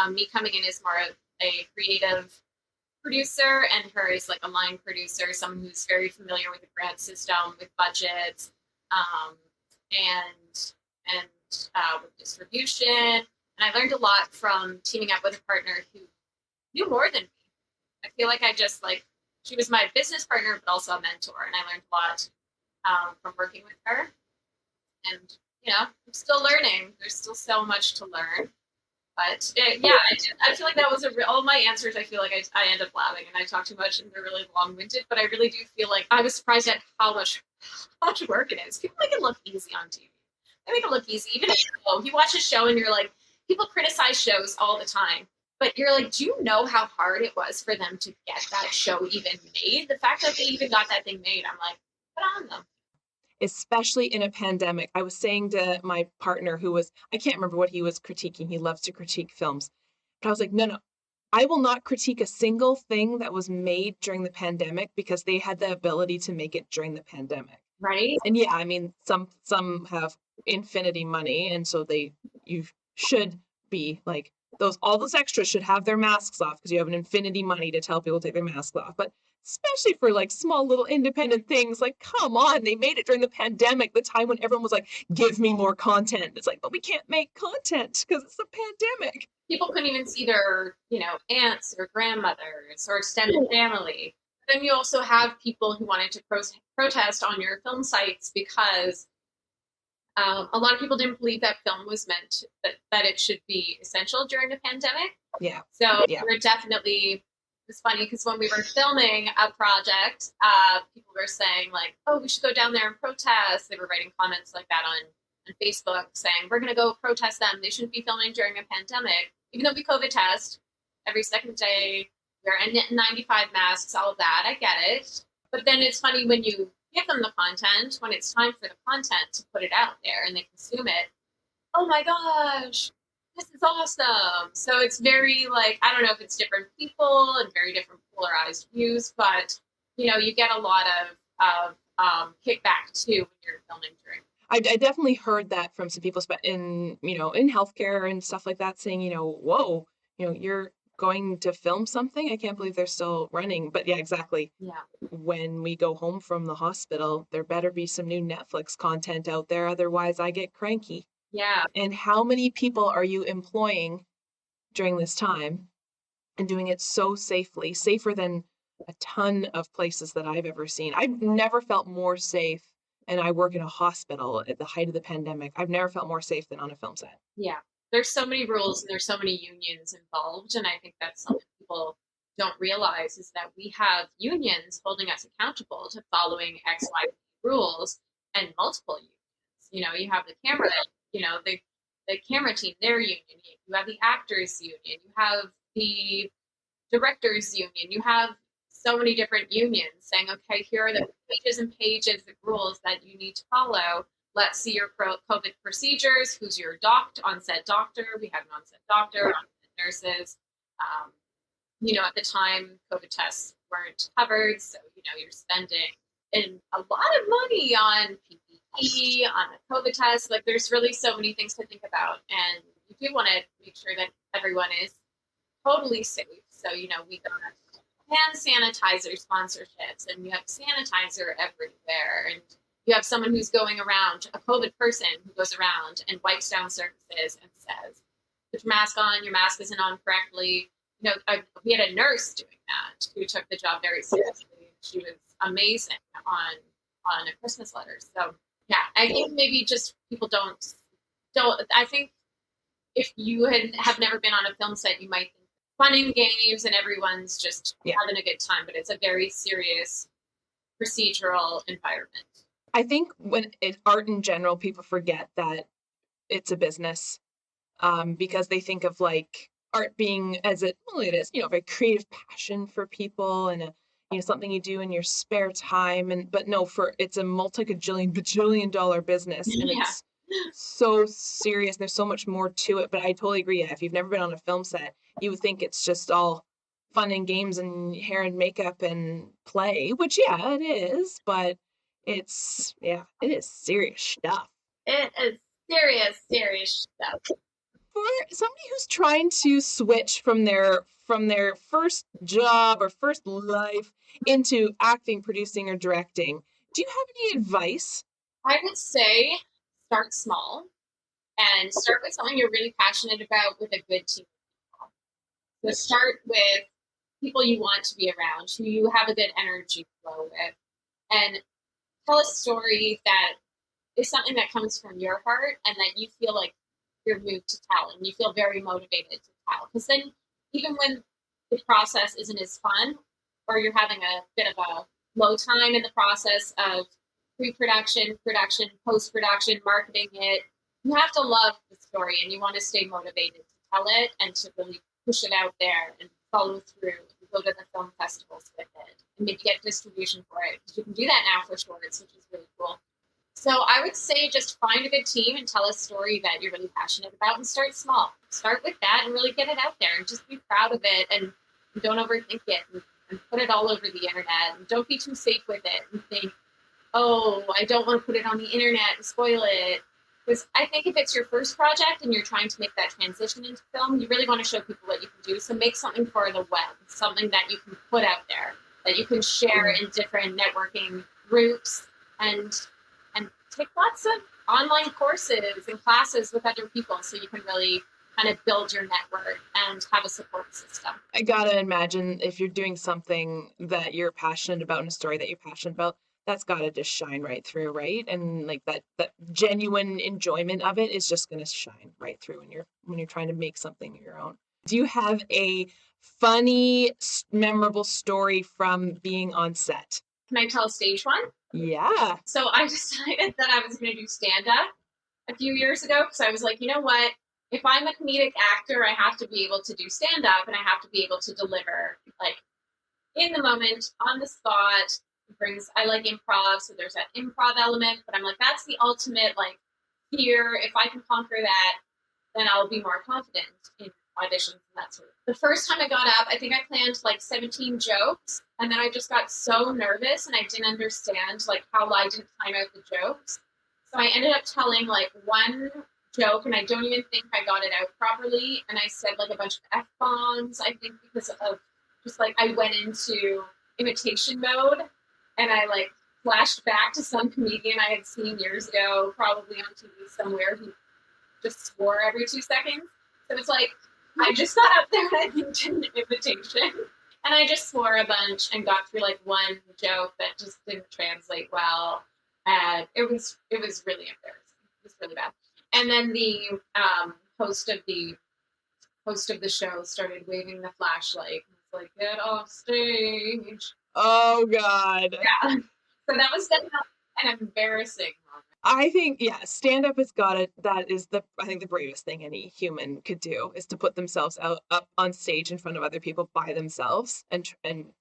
Me coming in as more of a creative producer, and her is like a line producer, someone who's very familiar with the grant system, with budgets, and with distribution. And I learned a lot from teaming up with a partner who knew more than me. I feel like she was my business partner, but also a mentor, and I learned a lot from working with her. And I'm still learning. There's still so much to learn. But I feel like that was all my answers. I feel like I end up blabbing and I talk too much and they're really long-winded. But I really do feel like I was surprised at how much work it is. People make it look easy on TV. They make it look easy. Even if you watch a show and you're like, people criticize shows all the time. But you're like, do you know how hard it was for them to get that show even made? The fact that they even got that thing made, I'm like, put on them. Especially in a pandemic. I was saying to my partner I can't remember what he was critiquing. He loves to critique films. But I was like, no, I will not critique a single thing that was made during the pandemic because they had the ability to make it during the pandemic. Right. And yeah, I mean, some have infinity money, and so you should be like all those extras should have their masks off because you have an infinity money to tell people to take their masks off. But especially for like small little independent things, like, come on, they made it during the pandemic, the time when everyone was like, give me more content. It's like, but we can't make content because it's a pandemic. People couldn't even see their, aunts or grandmothers or extended family. Then you also have people who wanted to protest on your film sites because a lot of people didn't believe that film was meant that it should be essential during the pandemic. Yeah. So we're definitely, it's funny because when we were filming a project, people were saying like, oh, we should go down there and protest. They were writing comments like that on Facebook saying, we're going to go protest them. They shouldn't be filming during a pandemic. Even though we COVID test every second day, we're in 95 masks, all of that. I get it. But then it's funny when you give them the content, when it's time for the content to put it out there and they consume it. Oh my gosh, this is awesome. So it's very like, I don't know if it's different people and very different polarized views, but you get a lot of kickback too when you're filming during. I definitely heard that from some people in healthcare and stuff like that saying, whoa, you're going to film something. I can't believe they're still running. But yeah, exactly. Yeah. When we go home from the hospital, there better be some new Netflix content out there. Otherwise, I get cranky. Yeah. And how many people are you employing during this time and doing it so safely, safer than a ton of places that I've ever seen? I've never felt more safe. And I work in a hospital at the height of the pandemic. I've never felt more safe than on a film set. Yeah. There's so many rules and there's so many unions involved. And I think that's something people don't realize is that we have unions holding us accountable to following XY rules and multiple unions. You have the camera, the camera team, their union. You have the actors union. You have the directors union. You have so many different unions saying, okay, here are the pages and pages of rules that you need to follow. Let's see your COVID procedures. Who's your on-set doctor? We have an on-set doctor, on-set nurses. At the time, COVID tests weren't covered. So, you're spending a lot of money on PPE, on a COVID test. Like, there's really so many things to think about. And you do want to make sure that everyone is totally safe. So, we got hand sanitizer sponsorships, and you have sanitizer everywhere, and you have someone who's going around, a COVID person who goes around and wipes down surfaces and says, put your mask on, your mask isn't on correctly. We had a nurse doing that who took the job very seriously. She was amazing on a Christmas letter. So yeah, I think maybe just people don't, I think if you have never been on a film set, you might think fun and games and everyone's just having a good time, but it's a very serious procedural environment. I think when art in general, people forget that it's a business because they think of like art being it is, a very creative passion for people and something you do in your spare time. But no, it's a bajillion dollar business and it's so serious. There's so much more to it, but I totally agree. If you've never been on a film set, you would think it's just all fun and games and hair and makeup and play, which it is, but it is serious stuff. It is serious stuff. For somebody who's trying to switch from their first job or first life into acting, producing, or directing, do you have any advice? I would say start small and start with something you're really passionate about with a good team of people. So start with people you want to be around, who you have a good energy flow with, and tell a story that is something that comes from your heart and that you feel like you're moved to tell and you feel very motivated to tell. Because then even when the process isn't as fun or you're having a bit of a low time in the process of pre-production, production, post-production, marketing it, you have to love the story and you want to stay motivated to tell it and to really push it out there and follow through and go to the film festivals with it and maybe get distribution for it. Because you can do that now for shorts, which is really cool. So I would say just find a good team and tell a story that you're really passionate about and start small. Start with that and really get it out there and just be proud of it and don't overthink it and put it all over the internet. And don't be too safe with it and think, oh, I don't want to put it on the internet and spoil it. Because I think if it's your first project and you're trying to make that transition into film, you really want to show people what you can do. So make something for the web, something that you can put out there, that you can share in different networking groups and take lots of online courses and classes with other people so you can really kind of build your network and have a support system. I gotta imagine if you're doing something that you're passionate about and a story that you're passionate about, that's gotta just shine right through, right? And like that genuine enjoyment of it is just gonna shine right through when you're trying to make something your own. Do you have a funny, memorable story from being on set? Can I tell a stage one? Yeah. So I decided that I was going to do stand-up a few years ago because I was like, you know what? If I'm a comedic actor, I have to be able to do stand-up and I have to be able to deliver like in the moment, on the spot. I like improv, so there's that improv element, but I'm like, that's the ultimate like fear. If I can conquer that, then I'll be more confident in auditions and that sort of. The first time I got up, I think I planned like 17 jokes, and then I just got so nervous and I didn't understand like how I didn't time out the jokes. So I ended up telling like one joke, and I don't even think I got it out properly, and I said like a bunch of F-bombs, I think because of just like I went into imitation mode, and I like flashed back to some comedian I had seen years ago, probably on TV somewhere, who just swore every 2 seconds. So it's like, I just got up there and I did an imitation. And I just swore a bunch and got through like one joke that just didn't translate well. And it was really embarrassing. It was really bad. And then the host of the show started waving the flashlight. It's like, get off stage. Oh God. Yeah. So that was definitely an embarrassing moment. I think, stand-up has got it. That is I think the bravest thing any human could do is to put themselves up on stage in front of other people by themselves and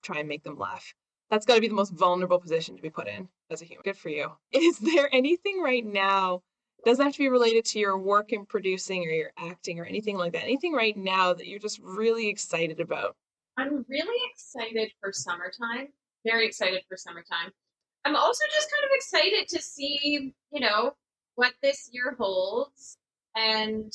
try and make them laugh. That's got to be the most vulnerable position to be put in as a human. Good for you. Is there anything right now, doesn't have to be related to your work in producing or your acting or anything like that, anything right now that you're just really excited about? I'm really excited for summertime. Very excited for summertime. I'm also just kind of excited to see, what this year holds and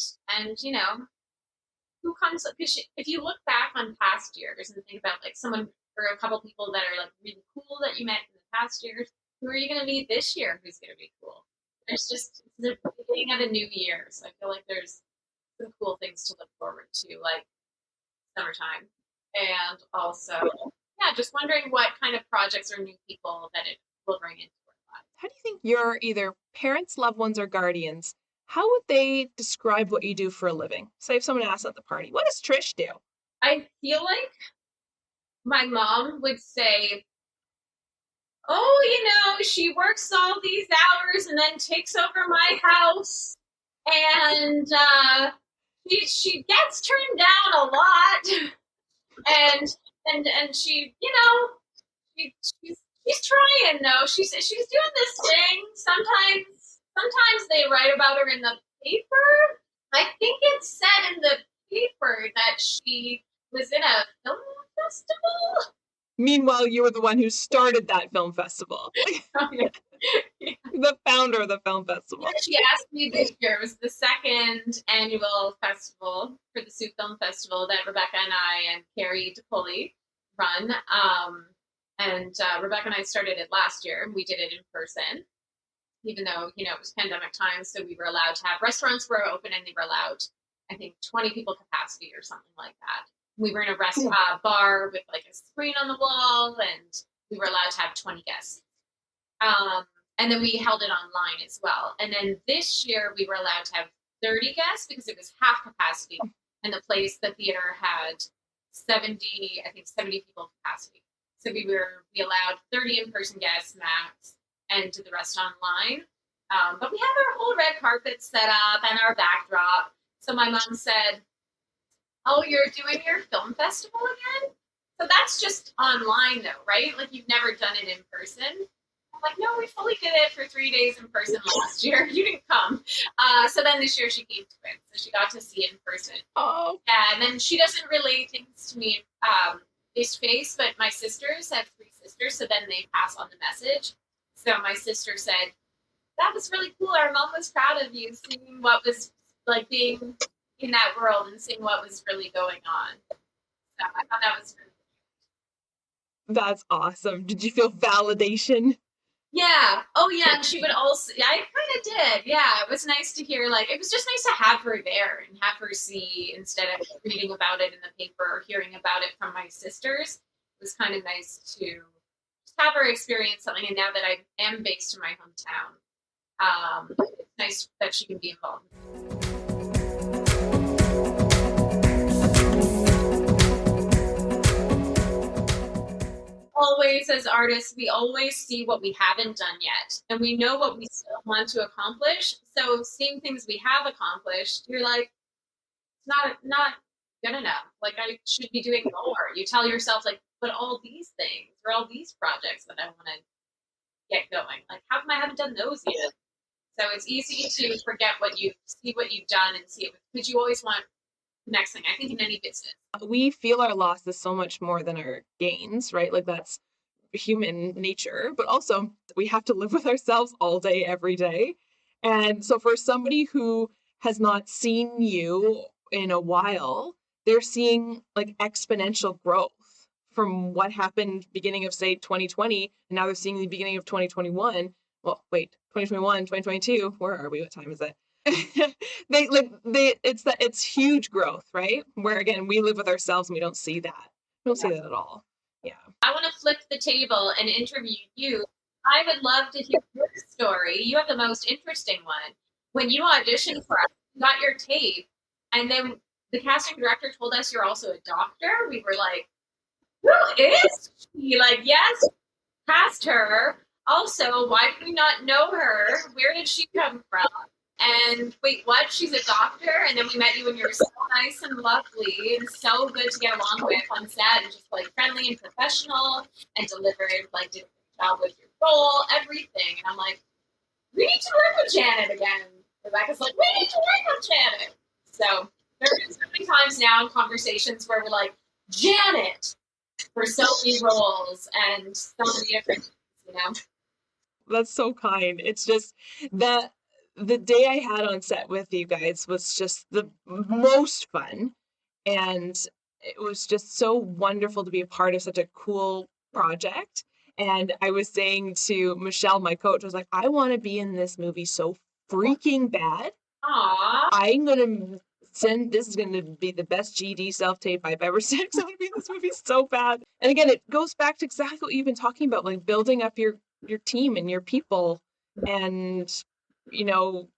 who comes up. Because if you look back on past years and think about like someone or a couple people that are like really cool that you met in the past years, who are you going to meet this year who's going to be cool? There's just the beginning of a new year. So I feel like there's some cool things to look forward to, like summertime. And also, just wondering what kind of projects or new people that it will bring into our lives. How do you think your either parents, loved ones, or guardians, how would they describe what you do for a living? Say if someone asked at the party, what does Trish do? I feel like my mom would say, oh, she works all these hours and then takes over my house, and she gets turned down a lot, and she, she's trying though. She's doing this thing. Sometimes they write about her in the paper. I think it said in the paper that she was in a film festival. Meanwhile, you were the one who started that film festival. Oh, yeah. Yeah. The founder of the film festival. She asked me this year. It was the second annual festival for the Sioux Film Festival that Rebecca and I and Carrie DePoli run. And Rebecca and I started it last year. We did it in person, even though, it was pandemic times. So we were allowed to have restaurants were open and they were allowed, I think, 20 people capacity or something like that. We were in a restaurant bar with like a screen on the wall, and we were allowed to have 20 guests. And then we held it online as well. And then this year we were allowed to have 30 guests because it was half capacity. And the theater had 70 people capacity. So we allowed 30 in-person guests max and did the rest online. But we have our whole red carpet set up and our backdrop. So my mom said, oh, you're doing your film festival again? So that's just online though, right? Like you've never done it in person. I'm like, no, we fully did it for 3 days in person last year. You didn't come. So then this year she came to it. So she got to see it in person. Oh. Yeah, and then she doesn't relay things to me face to face, but my sisters, I have 3 sisters, so then they pass on the message. So my sister said, that was really cool. Our mom was proud of you, seeing what was like being in that world and seeing what was really going on. So I thought that was really cool. That's awesome. Did you feel validation? Yeah. Oh, yeah. And she would also, I kind of did. Yeah. It was nice to hear, like, it was just nice to have her there and have her see instead of reading about it in the paper or hearing about it from my sisters. It was kind of nice to just have her experience something. And now that I am based in my hometown, it's nice that she can be involved. Always, as artists, we always see what we haven't done yet, and we know what we still want to accomplish. So seeing things we have accomplished, you're like, it's not good enough. Like I should be doing more. You tell yourself, like, but all these things or all these projects that I want to get going, like, how come I haven't done those yet? So it's easy to forget what you see, what you've done, and see it because you always want the next thing. I think in any business, we feel our losses so much more than our gains, right? Like that's human nature, but also we have to live with ourselves all day, every day. And so for somebody who has not seen you in a while, they're seeing like exponential growth from what happened beginning of say 2020, and now they're seeing the beginning of 2021. Well, wait, 2021, 2022, where are we? What time is it? It's huge growth, right? Where again, we live with ourselves and we don't see that. We don't see that at all. Yeah. I want to flip the table and interview you. I would love to hear your story. You have the most interesting one. When you auditioned for us, you got your tape, and then the casting director told us you're also a doctor. We were like, who is she? Like, yes, cast her. Also, why did we not know her? Where did she come from? And wait, what? She's a doctor? And then we met you and you're so nice and lovely and so good to get along with on set and just like friendly and professional and delivered, like did a good job with your role, everything. And I'm like, we need to work with Janet again. Rebecca's like, we need to work with Janet. So there have been so many times now in conversations where we're like, Janet, for so many roles and so many different things, you know? That's so kind. It's just that the day I had on set with you guys was just the most fun. And it was just so wonderful to be a part of such a cool project. And I was saying to Michelle, my coach, I was like, I want to be in this movie so freaking bad. Aww. I'm going to this is going to be the best GD self-tape I've ever seen. I want to be in this movie so bad. And again, it goes back to exactly what you've been talking about, like building up your team and your people and, you know,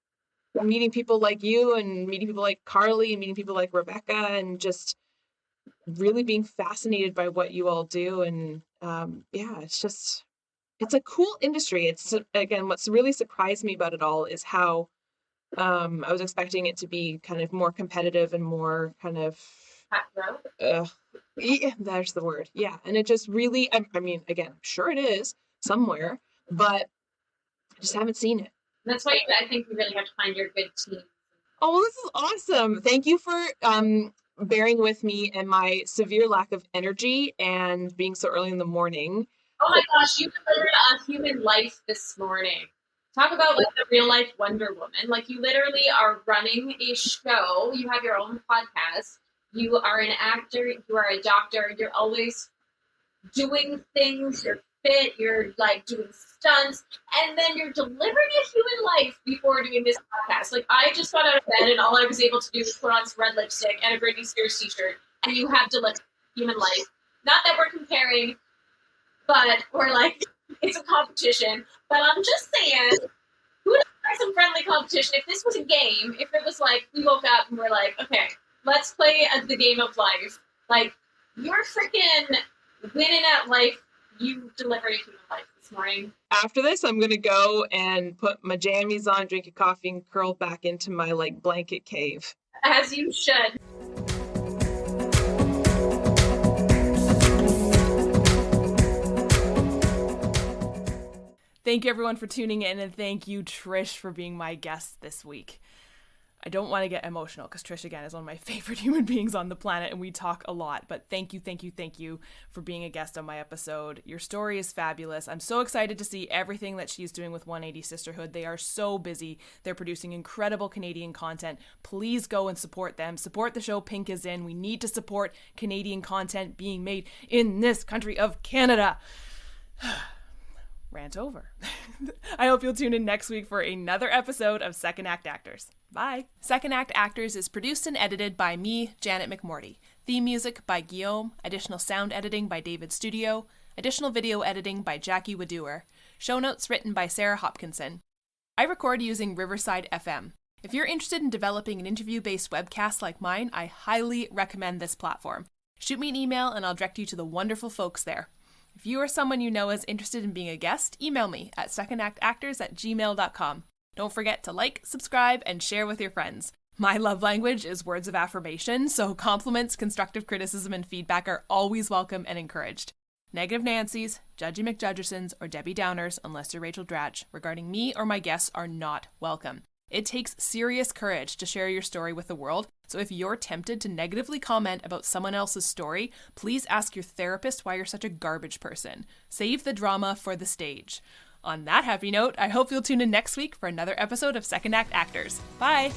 meeting people like you and meeting people like Carly and meeting people like Rebecca and just really being fascinated by what you all do. And yeah, it's a cool industry. It's, again, what's really surprised me about it all is how I was expecting it to be kind of more competitive and more kind of yeah, there's the word. Yeah. And it just really, I mean, again, I'm sure it is somewhere, but I just haven't seen it. That's why I think we really have to find your good team. Oh, this is awesome. Thank you for bearing with me and my severe lack of energy and being so early in the morning. Oh my gosh, you delivered a human life this morning. Talk about like the real life Wonder Woman. Like you literally are running a show. You have your own podcast. You are an actor. You are a doctor. You're always doing things. You're fit. You're like doing stunts. And then you're delivering a human life before doing this podcast. Like I just got out of bed and all I was able to do was put on some red lipstick and a Britney Spears t-shirt. And you have delivered human life. Not that we're comparing, but we're like, it's a competition. But I'm just saying, who doesn't like some friendly competition? If this was a game, if it was like, we woke up and we're like, okay, let's play the game of life. Like, you're freaking winning at life. You delivered a human life this morning. After this, I'm going to go and put my jammies on, drink a coffee, and curl back into my, like, blanket cave. As you should. Thank you everyone for tuning in, and thank you Trish for being my guest this week. I don't want to get emotional because Trish, again, is one of my favorite human beings on the planet and we talk a lot, but thank you for being a guest on my episode. Your story is fabulous. I'm so excited to see everything that she's doing with 180 Sisterhood. They are so busy. They're producing incredible Canadian content. Please go and support them. Support the show Pink is In. We need to support Canadian content being made in this country of Canada. Rant over. I hope you'll tune in next week for another episode of Second Act Actors. Bye. Second Act Actors is produced and edited by me, Janet McMorty. Theme music by Guillaume. Additional sound editing by David Studio. Additional video editing by Jackie Wadoer. Show notes written by Sarah Hopkinson. I record using Riverside FM. If you're interested in developing an interview-based webcast like mine, I highly recommend this platform. Shoot me an email and I'll direct you to the wonderful folks there. If you or someone you know is interested in being a guest, email me at secondactactors@gmail.com. Don't forget to like, subscribe, and share with your friends. My love language is words of affirmation, so compliments, constructive criticism, and feedback are always welcome and encouraged. Negative Nancys, Judgy McJudgersons, or Debbie Downers, unless you're Rachel Dratch, regarding me or my guests are not welcome. It takes serious courage to share your story with the world, so if you're tempted to negatively comment about someone else's story, please ask your therapist why you're such a garbage person. Save the drama for the stage. On that happy note, I hope you'll tune in next week for another episode of Second Act Actors. Bye!